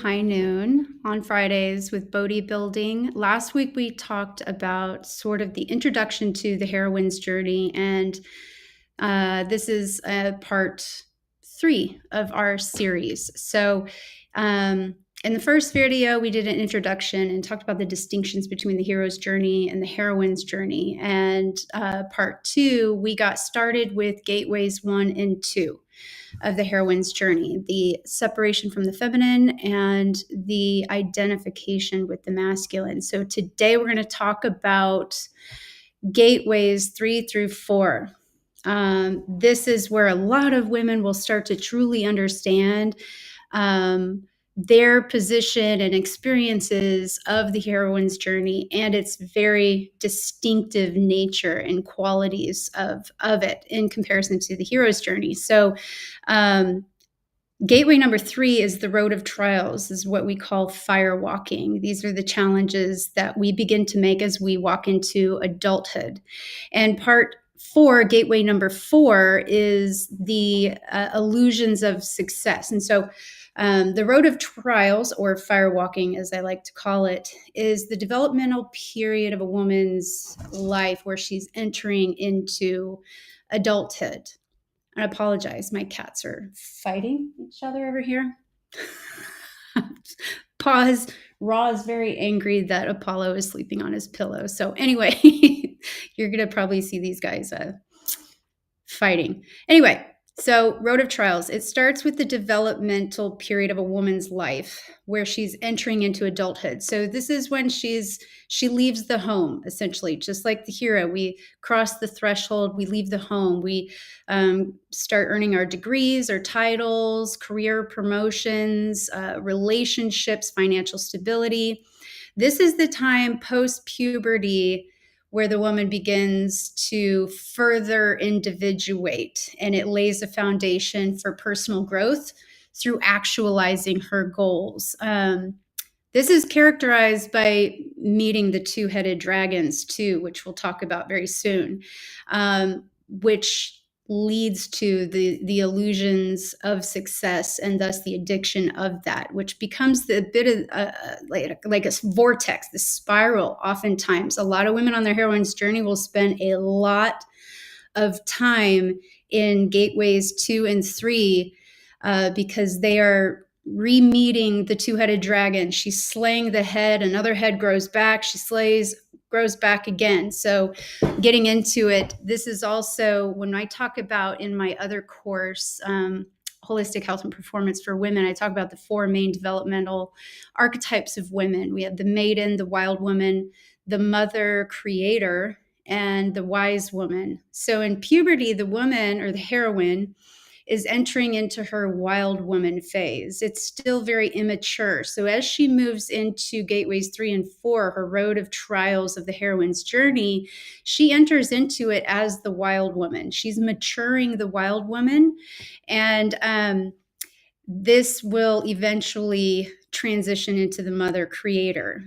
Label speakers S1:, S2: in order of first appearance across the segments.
S1: high noon on Fridays with BodhiBuilding. Last week we talked about sort of the introduction to the heroine's journey, and this is part 3 of our series. So in the first video, we did an introduction and talked about the distinctions between the hero's journey and the heroine's journey. And part 2, we got started with gateways 1 and 2 of the heroine's journey, the separation from the feminine and the identification with the masculine. So today we're going to talk about gateways 3 through 4. This is where a lot of women will start to truly understand their position and experiences of the heroine's journey and its very distinctive nature and qualities of it in comparison to the hero's journey. So gateway number 3 is the road of trials, is what we call firewalking. These are the challenges that we begin to make as we walk into adulthood. And part 4, gateway number 4, is the illusions of success. And so the road of trials, or firewalking as I like to call it, is the developmental period of a woman's life where she's entering into adulthood. I apologize, my cats are fighting each other over here. Pause. Ra is very angry that Apollo is sleeping on his pillow. So anyway, you're going to probably see these guys fighting. Anyway, so road of trials, it starts with the developmental period of a woman's life where she's entering into adulthood. So this is when she leaves the home, essentially, just like the hero. We cross the threshold, we leave the home, we start earning our degrees, our titles, career promotions, relationships, financial stability. This is the time post-puberty where the woman begins to further individuate, and it lays a foundation for personal growth through actualizing her goals. This is characterized by meeting the two-headed dragons too, which we'll talk about very soon, which leads to the illusions of success and thus the addiction of that, which becomes a bit of like a vortex, the spiral. Oftentimes, a lot of women on their heroine's journey will spend a lot of time in gateways 2 and 3 because they are re-meeting the two-headed dragon. She's slaying the head, another head grows back, she slays, grows back again. So getting into it, this is also when I talk about in my other course, Holistic Health and Performance for Women, I talk about the 4 main developmental archetypes of women. We have the maiden, the wild woman, the mother creator, and the wise woman. So in puberty, the woman or the heroine is entering into her wild woman phase. It's still very immature. So as she moves into gateways 3 and 4, her road of trials of the heroine's journey, she enters into it as the wild woman. She's maturing the wild woman. And this will eventually transition into the mother creator.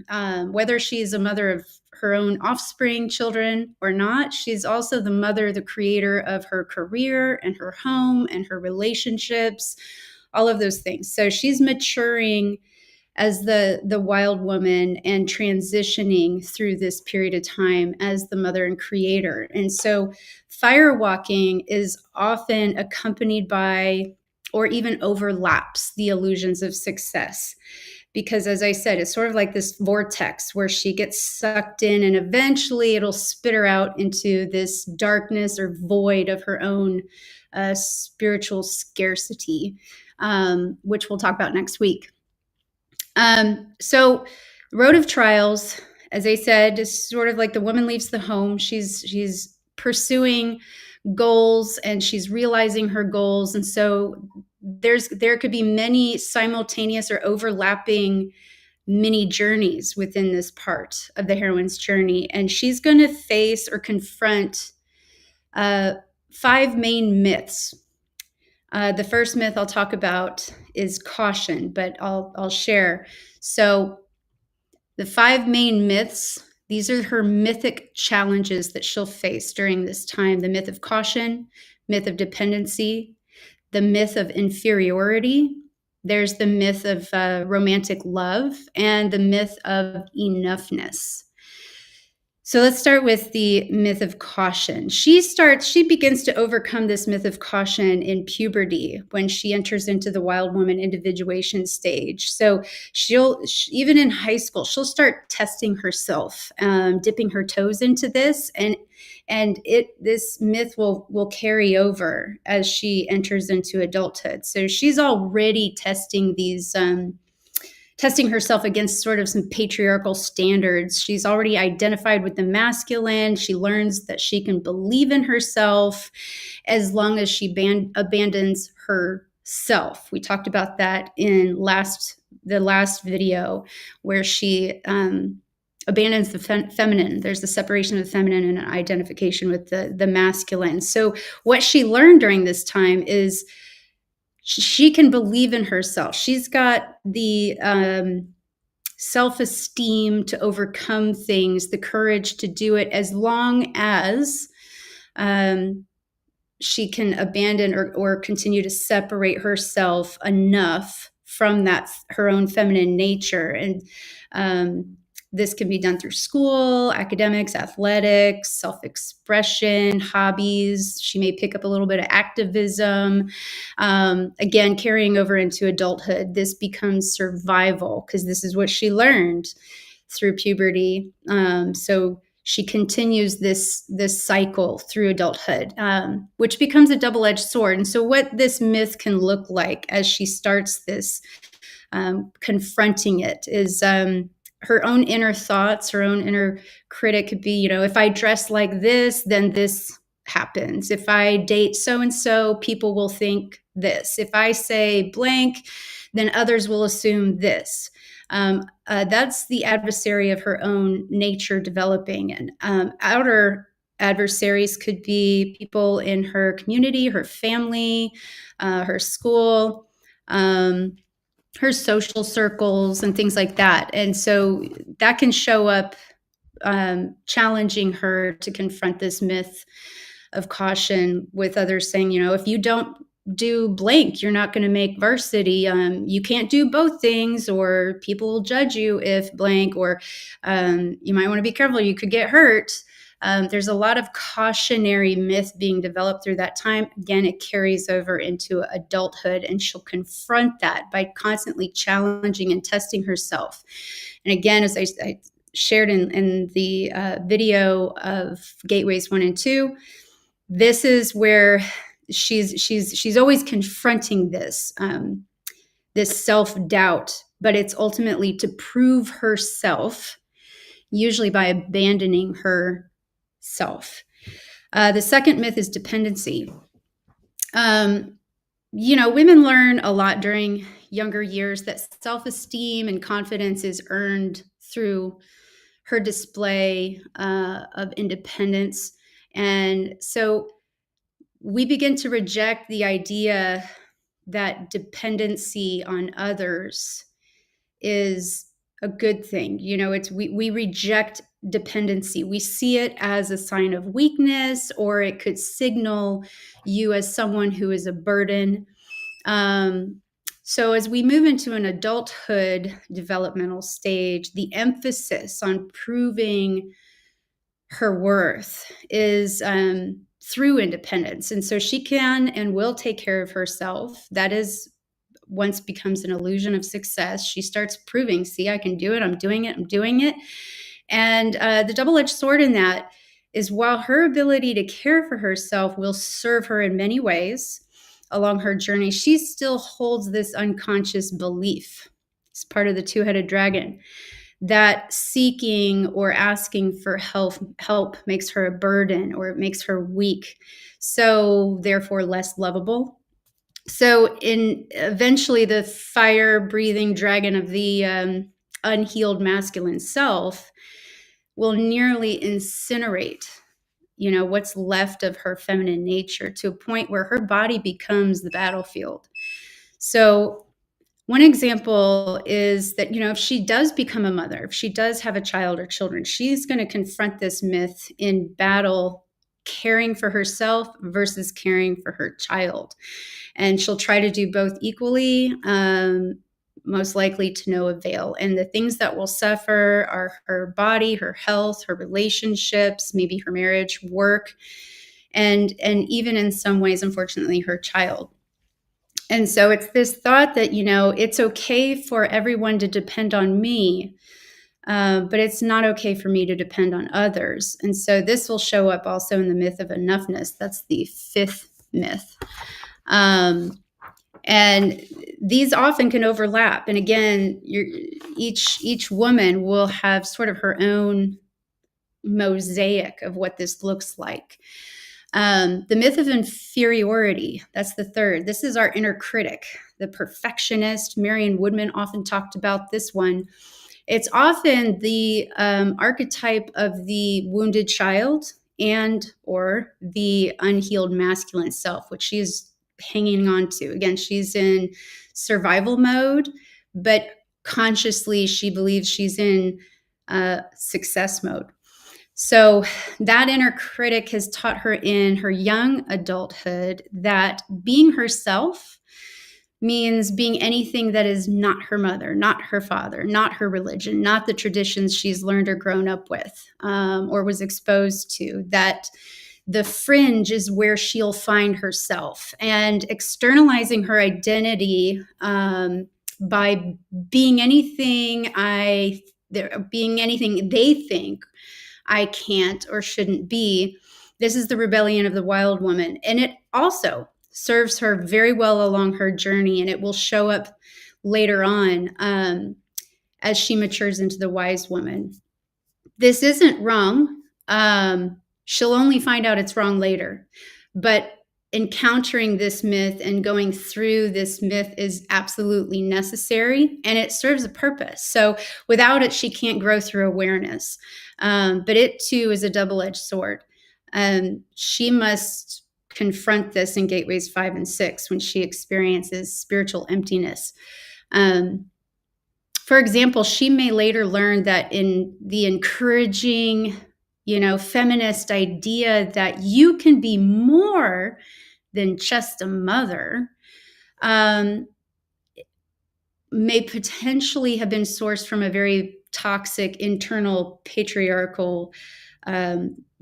S1: Whether she is a mother of her own offspring, children, or not, she's also the mother, the creator of her career and her home and her relationships, all of those things. So she's maturing as the wild woman and transitioning through this period of time as the mother and creator. And so firewalking is often accompanied by or even overlaps the illusions of success. Because as I said, it's sort of like this vortex where she gets sucked in and eventually it'll spit her out into this darkness or void of her own spiritual scarcity, which we'll talk about next week. So road of trials, as I said, is sort of like the woman leaves the home. She's pursuing goals and she's realizing her goals. And so there could be many simultaneous or overlapping mini journeys within this part of the heroine's journey. And she's going to face or confront 5 main myths. The first myth I'll talk about is caution, but I'll share. So the 5 main myths, these are her mythic challenges that she'll face during this time. The myth of caution, myth of dependency, the myth of inferiority, There's the myth of romantic love and the myth of enoughness. So let's start with the myth of caution. She begins to overcome this myth of caution in puberty when she enters into the wild woman individuation stage. So even in high school, she'll start testing herself, dipping her toes into this, and this myth will carry over as she enters into adulthood. So she's already testing herself against sort of some patriarchal standards. She's already identified with the masculine. She learns that she can believe in herself as long as she abandons herself. We talked about that in the last video, where she abandons the feminine. There's the separation of the feminine and an identification with the masculine. So what she learned during this time is she can believe in herself. She's got the self-esteem to overcome things, the courage to do it, as long as she can abandon or continue to separate herself enough from her own feminine nature. And this can be done through school, academics, athletics, self-expression, hobbies. She may pick up a little bit of activism. Again, carrying over into adulthood, this becomes survival because this is what she learned through puberty. So she continues this cycle through adulthood, which becomes a double-edged sword. And so what this myth can look like as she starts this confronting it is her own inner thoughts, her own inner critic could be, if I dress like this, then this happens. If I date so-and-so, people will think this. If I say blank, then others will assume this. That's the adversary of her own nature developing. And outer adversaries could be people in her community, her family, her school, her social circles, and things like that. And so that can show up challenging her to confront this myth of caution with others saying, if you don't do blank, you're not going to make varsity. You can't do both things, or people will judge you if blank, or you might want to be careful, you could get hurt. There's a lot of cautionary myth being developed through that time. Again, it carries over into adulthood, and she'll confront that by constantly challenging and testing herself. And again, as I shared in the video of Gateways 1 and 2, this is where she's always confronting this self-doubt, but it's ultimately to prove herself, usually by abandoning herself. The second myth is dependency. Women learn a lot during younger years that self-esteem and confidence is earned through her display of independence. And so we begin to reject the idea that dependency on others is a good thing. We reject dependency. We see it as a sign of weakness, or it could signal you as someone who is a burden. So as we move into an adulthood developmental stage, the emphasis on proving her worth is through independence. And so she can and will take care of herself. That is, once becomes an illusion of success, she starts proving, see, I can do it. I'm doing it. And the double-edged sword in that is, while her ability to care for herself will serve her in many ways along her journey, she still holds this unconscious belief. It's part of the two-headed dragon, that seeking or asking for help makes her a burden, or it makes her weak, so therefore less lovable. So eventually the fire-breathing dragon of the unhealed masculine self will nearly incinerate, what's left of her feminine nature, to a point where her body becomes the battlefield. So one example is that, if she does become a mother, if she does have a child or children, she's going to confront this myth in battle caring for herself versus caring for her child. And she'll try to do both equally, most likely to no avail. And the things that will suffer are her body, her health, her relationships, maybe her marriage, work, and even in some ways, unfortunately, her child. And so it's this thought that, it's okay for everyone to depend on me, but it's not okay for me to depend on others. And so this will show up also in the myth of enoughness. That's the fifth myth. And these often can overlap. And again, each woman will have sort of her own mosaic of what this looks like. The myth of inferiority, that's the third. This is our inner critic, the perfectionist. Marion Woodman often talked about this one. It's often the archetype of the wounded child and or the unhealed masculine self, which she is hanging on to. Again, she's in survival mode, but consciously she believes she's in success mode. So that inner critic has taught her in her young adulthood that being herself means being anything that is not her mother, not her father, not her religion, not the traditions she's learned or grown up with, or was exposed to, that the fringe is where she'll find herself. And externalizing her identity by being anything they think I can't or shouldn't be. This is the rebellion of the wild woman. And it also serves her very well along her journey, and it will show up later on as she matures into the wise woman. This isn't wrong. She'll only find out it's wrong later. But encountering this myth and going through this myth is absolutely necessary, and it serves a purpose. So without it, she can't grow through awareness. But it too is a double-edged sword. She must confront this in gateways 5 and 6 when she experiences spiritual emptiness. For example, she may later learn that in the encouraging, feminist idea that you can be more than just a mother, may potentially have been sourced from a very toxic internal patriarchal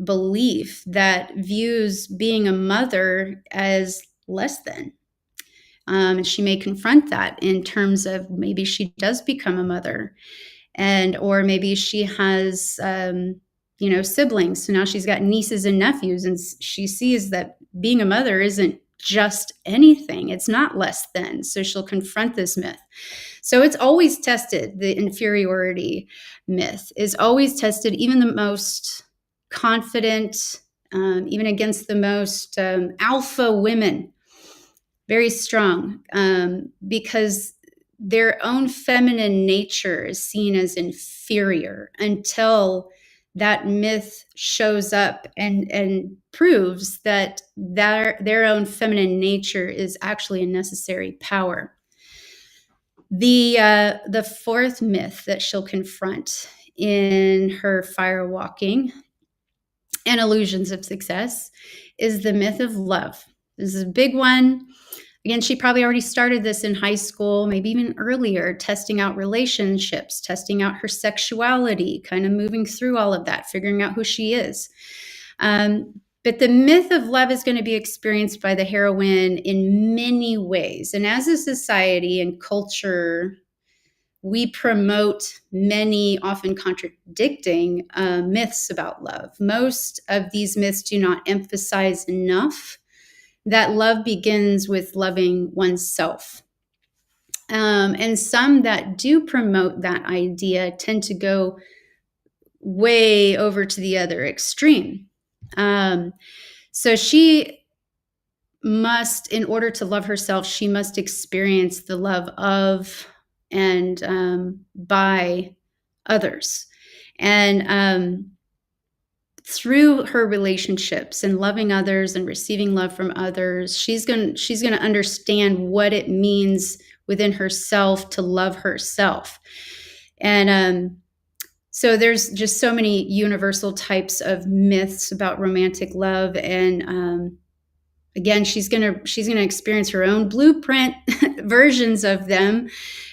S1: belief that views being a mother as less than. And she may confront that in terms of maybe she does become a mother, or maybe she has siblings. So now she's got nieces and nephews, and she sees that being a mother isn't just anything. It's not less than. So she'll confront this myth. So it's always tested. The inferiority myth is always tested, even the most confident, even against the most alpha women, very strong, because their own feminine nature is seen as inferior until that myth shows up and proves that their own feminine nature is actually a necessary power. The fourth myth that she'll confront in her firewalking and illusions of success is the myth of love. This is a big one. Again, she probably already started this in high school, maybe even earlier, testing out relationships, testing out her sexuality, kind of moving through all of that, figuring out who she is. But the myth of love is going to be experienced by the heroine in many ways. And as a society and culture, we promote many often contradicting myths about love. Most of these myths do not emphasize enough that love begins with loving oneself. And some that do promote that idea tend to go way over to the other extreme. So she must, in order to love herself, she must experience the love of and by others. And through her relationships and loving others and receiving love from others, she's going to understand what it means within herself to love herself. And So there's just so many universal types of myths about romantic love, and again, she's gonna experience her own blueprint versions of them.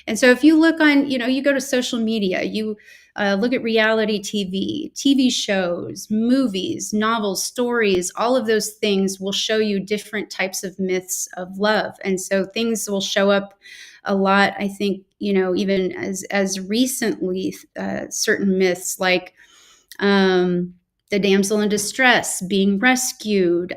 S1: And so if you look on, you go to social media, you look at reality TV shows, movies, novels, stories, all of those things will show you different types of myths of love. And so things will show up a lot, I think, even as recently, certain myths like the damsel in distress being rescued,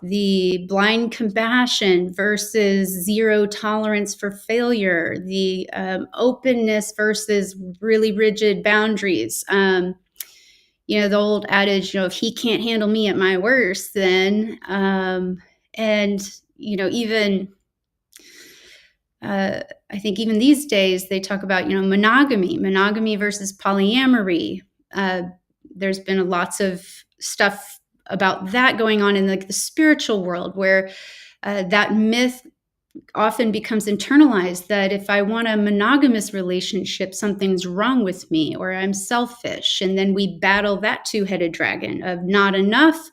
S1: the blind compassion versus zero tolerance for failure, the openness versus really rigid boundaries. The old adage, if he can't handle me at my worst, then, and, even, I think even these days they talk about, monogamy versus polyamory. There's been lots of stuff about that going on in like the spiritual world, where that myth often becomes internalized, that if I want a monogamous relationship, something's wrong with me, or I'm selfish. And then we battle that two-headed dragon of not enough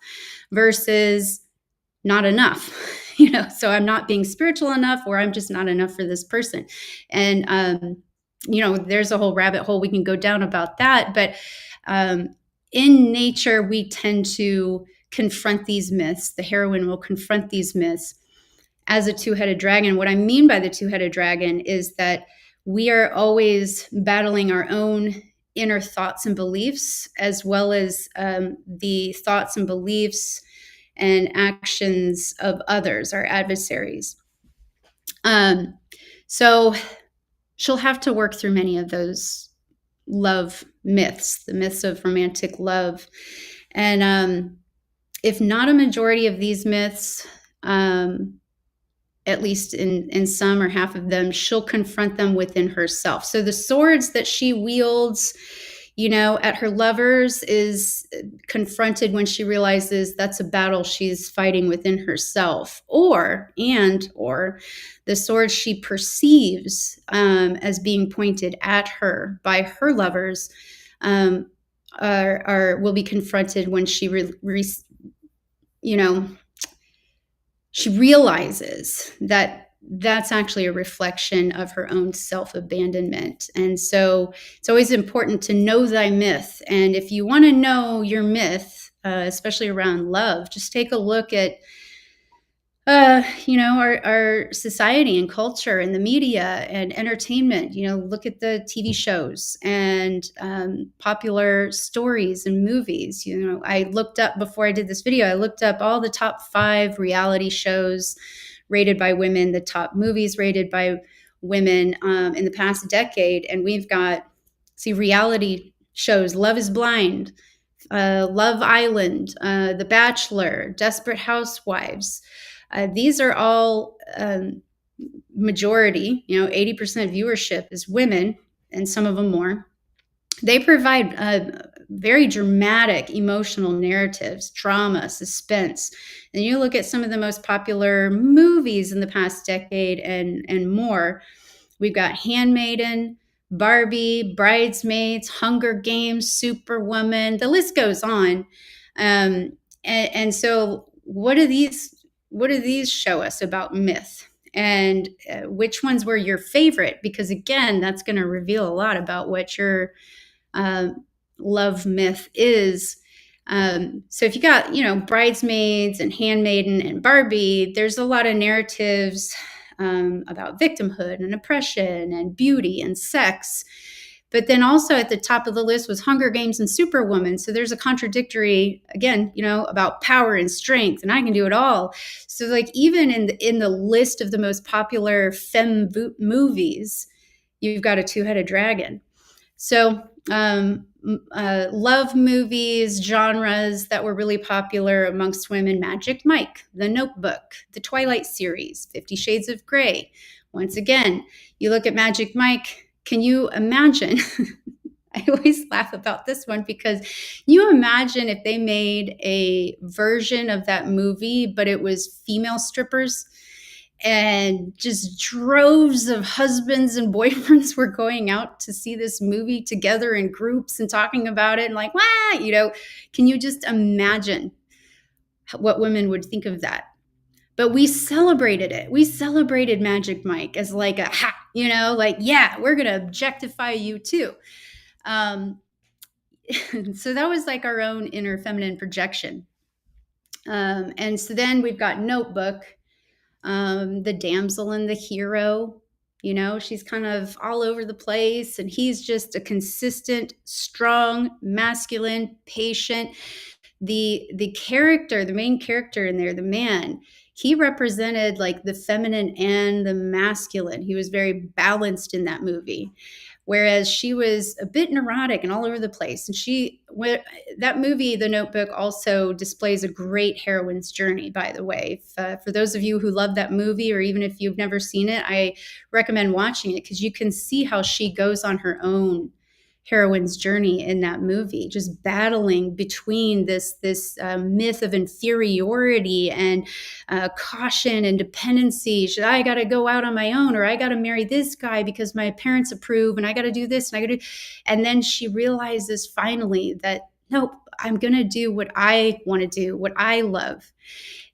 S1: versus not enough. So I'm not being spiritual enough, or I'm just not enough for this person. And there's a whole rabbit hole we can go down about that. But in nature, we tend to confront these myths. The heroine will confront these myths as a two-headed dragon. What I mean by the two-headed dragon is that we are always battling our own inner thoughts and beliefs, as well as the thoughts and beliefs and actions of others, our adversaries. So she'll have to work through many of those love myths, the myths of romantic love. And if not a majority of these myths, at least in some or half of them, she'll confront them within herself. So the swords that she wields, at her lovers is confronted when she realizes that's a battle she's fighting within herself, or the swords she perceives as being pointed at her by her lovers will be confronted when she she realizes that that's actually a reflection of her own self-abandonment. And so it's always important to know thy myth. And if you want to know your myth, especially around love, just take a look at our society and culture and the media and entertainment. Look at the TV shows and popular stories and movies. I looked up, before I did this video, I looked up all the top 5 reality shows rated by women, the top movies rated by women in the past decade. And we've got, reality shows: Love is Blind, Love Island, The Bachelor, Desperate Housewives. These are all majority, 80% viewership is women, and some of them more. They provide very dramatic emotional narratives, drama, suspense. And you look at some of the most popular movies in the past decade and more. We've got Handmaiden, Barbie, Bridesmaids, Hunger Games, Superwoman. The list goes on. And so what do these show us about myth? And which ones were your favorite? Because again, that's going to reveal a lot about what your love myth is. So if you got, Bridesmaids and Handmaiden and Barbie, there's a lot of narratives about victimhood and oppression and beauty and sex. But then also at the top of the list was Hunger Games and Superwoman. So there's a contradictory, again, about power and strength, and I can do it all. So like even in the list of the most popular femme movies, you've got a two-headed dragon. So love movies, genres that were really popular amongst women: Magic Mike, The Notebook, The Twilight series, 50 Shades of Grey. Once again, you look at Magic Mike, can you imagine? I always laugh about this one, because you imagine if they made a version of that movie, but it was female strippers, and just droves of husbands and boyfriends were going out to see this movie together in groups and talking about it and like, wow, can you just imagine what women would think of that? But we celebrated it. We celebrated Magic Mike as like a ha, like, yeah, we're going to objectify you too. So that was like our own inner feminine projection. And so then we've got Notebook, the damsel and the hero. She's kind of all over the place, and he's just a consistent, strong, masculine, patient. The character, the main character in there, the man, he represented like the feminine and the masculine. He was very balanced in that movie, whereas she was a bit neurotic and all over the place. And that movie, The Notebook, also displays a great heroine's journey, by the way. For those of you who love that movie, or even if you've never seen it, I recommend watching it, because you can see how she goes on her own heroine's journey in that movie, just battling between this myth of inferiority and caution and dependency. Should I got to go out on my own, or I got to marry this guy because my parents approve, and I got to do this, and I got to. And then she realizes finally that, nope, I'm going to do what I want to do, what I love.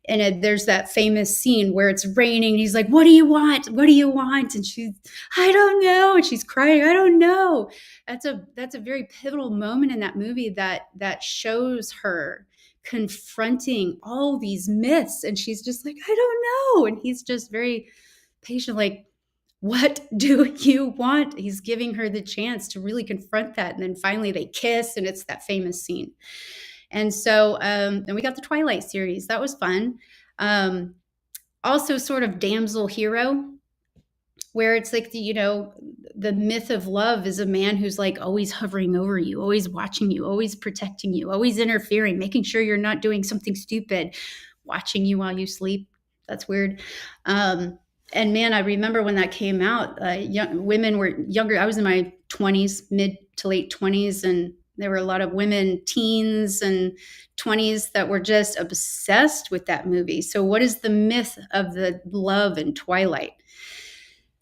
S1: And there's that famous scene where it's raining. And he's like, what do you want? What do you want? And she's, I don't know. And she's crying, I don't know. That's a very pivotal moment in that movie that shows her confronting all these myths. And she's just like, I don't know. And he's just very patient, like, what do you want? He's giving her the chance to really confront that. And then finally they kiss, and it's that famous scene. And so then we got the Twilight series. That was fun. Also sort of damsel hero, where it's like, the myth of love is a man who's like always hovering over you, always watching you, always protecting you, always interfering, making sure you're not doing something stupid, watching you while you sleep. That's weird. And man, I remember when that came out, women were younger. I was in my 20s, mid to late 20s, and there were a lot of women, teens and 20s, that were just obsessed with that movie. So what is the myth of the love in Twilight?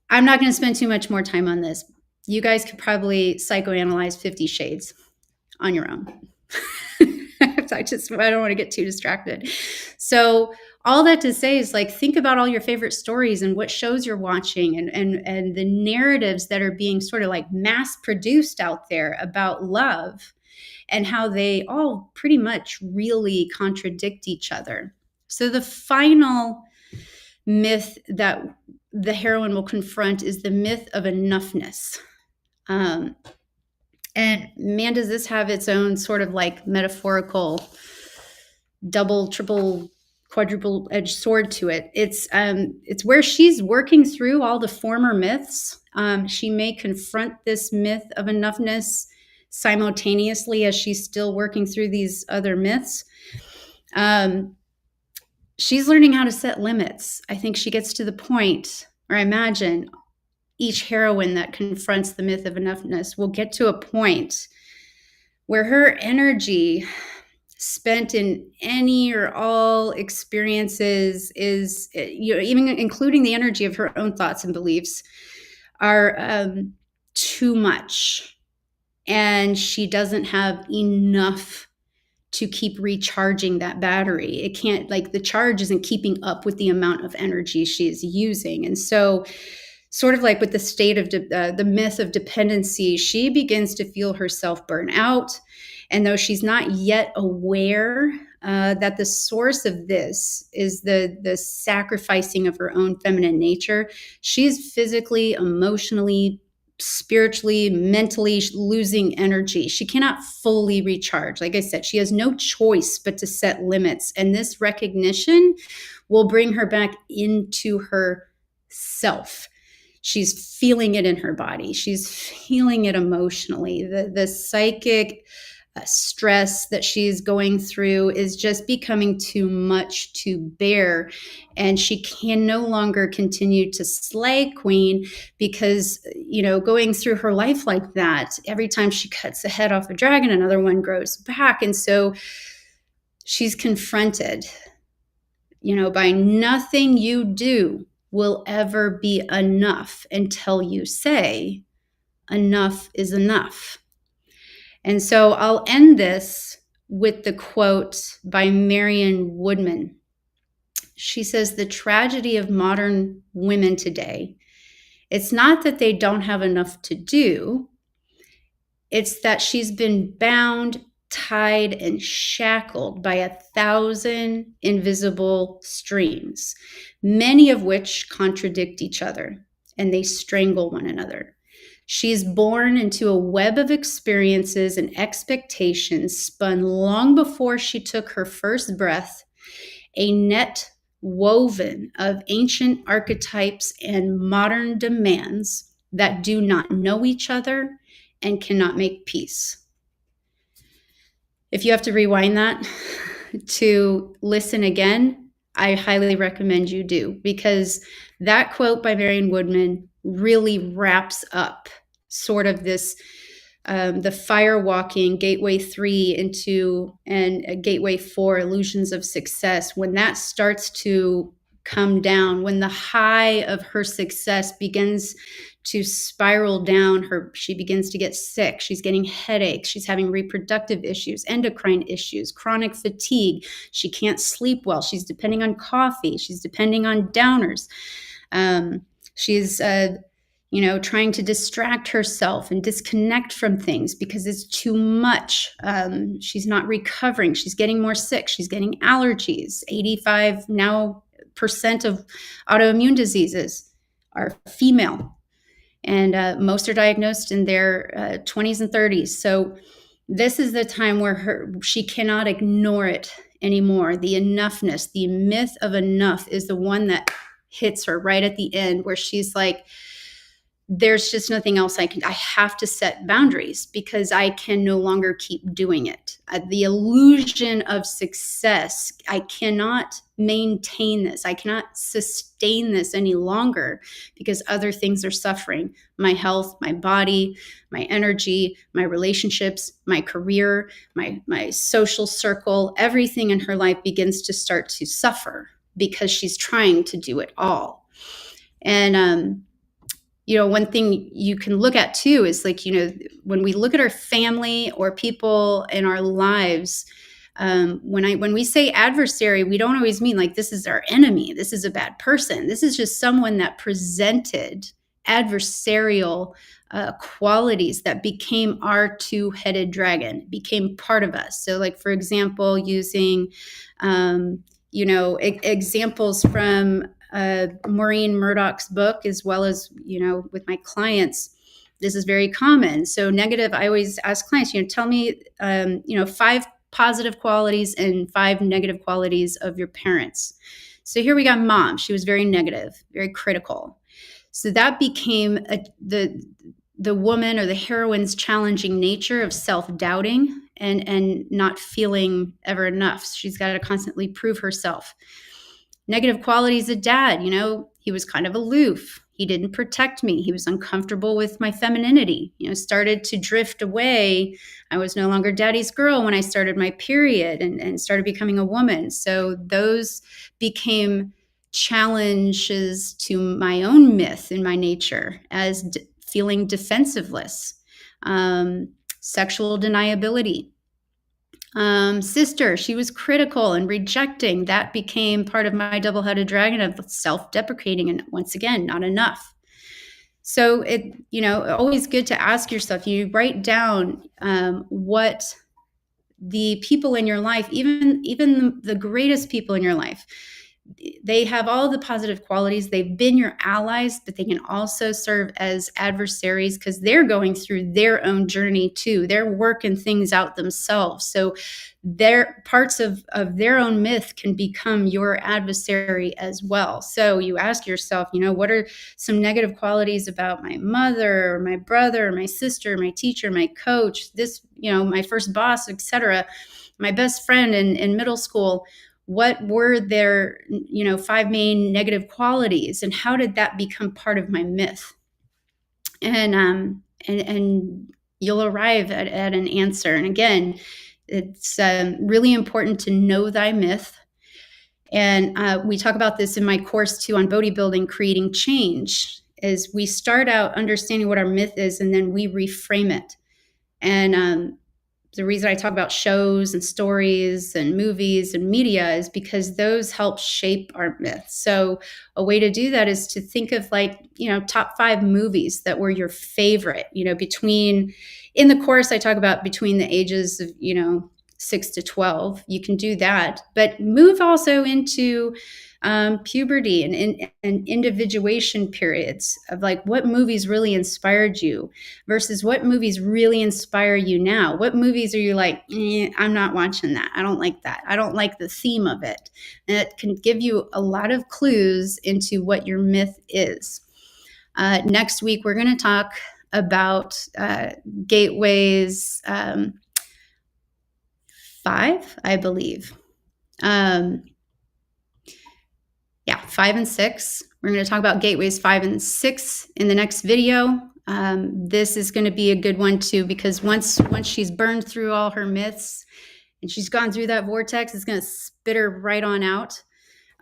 S1: I'm not going to spend too much more time on this. You guys could probably psychoanalyze 50 Shades on your own. I don't want to get too distracted. So all that to say is, like, think about all your favorite stories and what shows you're watching, and the narratives that are being sort of like mass produced out there about love, and how they all pretty much really contradict each other. So the final myth that the heroine will confront is the myth of enoughness. And man, does this have its own sort of like metaphorical double, triple, quadruple edged sword to it. It's where she's working through all the former myths. She may confront this myth of enoughness simultaneously as she's still working through these other myths. She's learning how to set limits. I think she gets to the point, or I imagine each heroine that confronts the myth of enoughness will get to a point where her energy spent in any or all experiences is, even including the energy of her own thoughts and beliefs, are too much. And she doesn't have enough to keep recharging that battery. It can't, like, the charge isn't keeping up with the amount of energy she is using. And so, sort of like with the state of the myth of dependency, she begins to feel herself burn out. And though she's not yet aware that the source of this is the sacrificing of her own feminine nature, she's physically, emotionally, spiritually, mentally losing energy. She cannot fully recharge. Like I said, she has no choice but to set limits. And this recognition will bring her back into herself. She's feeling it in her body. She's feeling it emotionally. The psychic stress that she's going through is just becoming too much to bear. And she can no longer continue to slay queen, because, going through her life like that, every time she cuts the head off a dragon, another one grows back. And so she's confronted, by nothing you do will ever be enough until you say, enough is enough. And so I'll end this with the quote by Marion Woodman. She says, the tragedy of modern women today, it's not that they don't have enough to do, it's that she's been bound, tied, and shackled by 1,000 invisible streams, many of which contradict each other, and they strangle one another. She's born into a web of experiences and expectations spun long before she took her first breath, a net woven of ancient archetypes and modern demands that do not know each other and cannot make peace. If you have to rewind that to listen again, I highly recommend you do, because that quote by Marion Woodman really wraps up sort of this, the Firewalking Gateway 3 into and Gateway 4 illusions of success. When that starts to come down, when the high of her success begins to spiral down, she begins to get sick. She's getting headaches. She's having reproductive issues, endocrine issues, chronic fatigue. She can't sleep well. She's depending on coffee. She's depending on downers. She's trying to distract herself and disconnect from things because it's too much. She's not recovering. She's getting more sick. She's getting allergies. 85% now of autoimmune diseases are female, and most are diagnosed in their 20s and 30s. So this is the time where she cannot ignore it anymore. The enoughness, the myth of enough is the one that hits her right at the end, where she's like, there's just nothing else I have to set boundaries because I can no longer keep doing it. The illusion of success, I cannot maintain this. I cannot sustain this any longer because other things are suffering. My health, my body, my energy, my relationships, my career, my social circle, everything in her life begins to start to suffer because she's trying to do it all. And, one thing you can look at too is when we look at our family or people in our lives, when we say adversary, we don't always mean like this is our enemy. This is a bad person. This is just someone that presented adversarial qualities that became our two-headed dragon, became part of us. So like, for example, using, examples from Maureen Murdoch's book, as well as, with my clients, this is very common. So negative, I always ask clients, tell me, 5 positive qualities and 5 negative qualities of your parents. So here we got mom. She was very negative, very critical. So that became the woman or the heroine's challenging nature of self-doubting and not feeling ever enough. She's got to constantly prove herself. Negative qualities of dad, he was kind of aloof. He didn't protect me. He was uncomfortable with my femininity, started to drift away. I was no longer daddy's girl when I started my period and started becoming a woman. So those became challenges to my own myth in my nature as feeling defensiveless, sexual deniability. Sister, she was critical and rejecting. That became part of my double-headed dragon of self-deprecating and, once again, not enough. So it, always good to ask yourself, you write down what the people in your life, even the greatest people in your life, they have all the positive qualities. They've been your allies, but they can also serve as adversaries because they're going through their own journey too. They're working things out themselves. So their parts of their own myth can become your adversary as well. So you ask yourself, what are some negative qualities about my mother, or my brother, or my sister, my teacher, my coach, this, my first boss, etc., my best friend in middle school. What were their, 5 main negative qualities, and how did that become part of my myth? And you'll arrive at an answer. And again, it's really important to know thy myth And we talk about this in my course too on BodhiBuilding, creating change, is we start out understanding what our myth is, and then we reframe it. And the reason I talk about shows and stories and movies and media is because those help shape our myths. So a way to do that is to think of, like, top 5 movies that were your favorite, in the course I talk about between the ages of, 6 to 12. You can do that, but move also into puberty and individuation periods of, like, what movies really inspired you versus what movies really inspire you now. What movies are you like, I'm not watching that. I don't like that. I don't like the theme of it. And it can give you a lot of clues into what your myth is. Next week, we're going to talk about gateways 5, I believe. 5 and 6. We're going to talk about gateways 5 and 6 in the next video. This is going to be a good one too, because once she's burned through all her myths and she's gone through that vortex, it's going to spit her right on out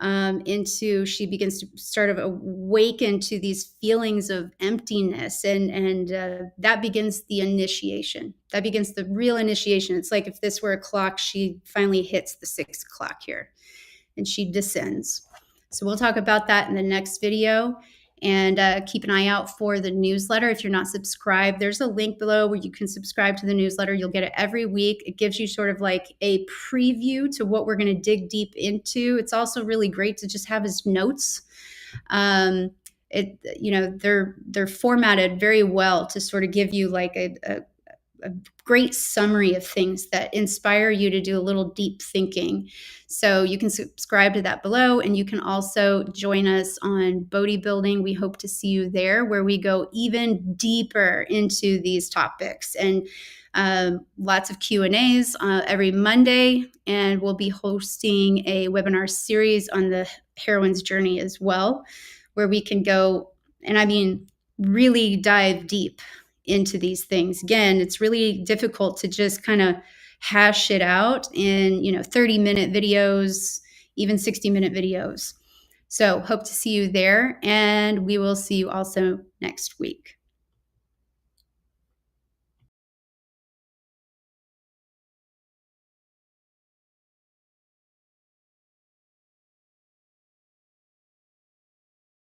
S1: she begins to sort of awaken to these feelings of emptiness, and that begins the initiation. That begins the real initiation. It's like if this were a clock, she finally hits the 6 o'clock here and she descends. So we'll talk about that in the next video, and keep an eye out for the newsletter. If you're not subscribed, there's a link below where you can subscribe to the newsletter. You'll get it every week. It gives you sort of like a preview to what we're going to dig deep into. It's also really great to just have as notes. They're formatted very well to sort of give you like a great summary of things that inspire you to do a little deep thinking. So you can subscribe to that below, and you can also join us on BodhiBuilding. We hope to see you there, where we go even deeper into these topics, and lots of Q&As every Monday, and we'll be hosting a webinar series on the heroine's journey as well, where we can go, and I mean really dive deep into these things. Again, it's really difficult to just kind of hash it out in 30-minute videos, even 60-minute videos. So hope to see you there, and we will see you also next week.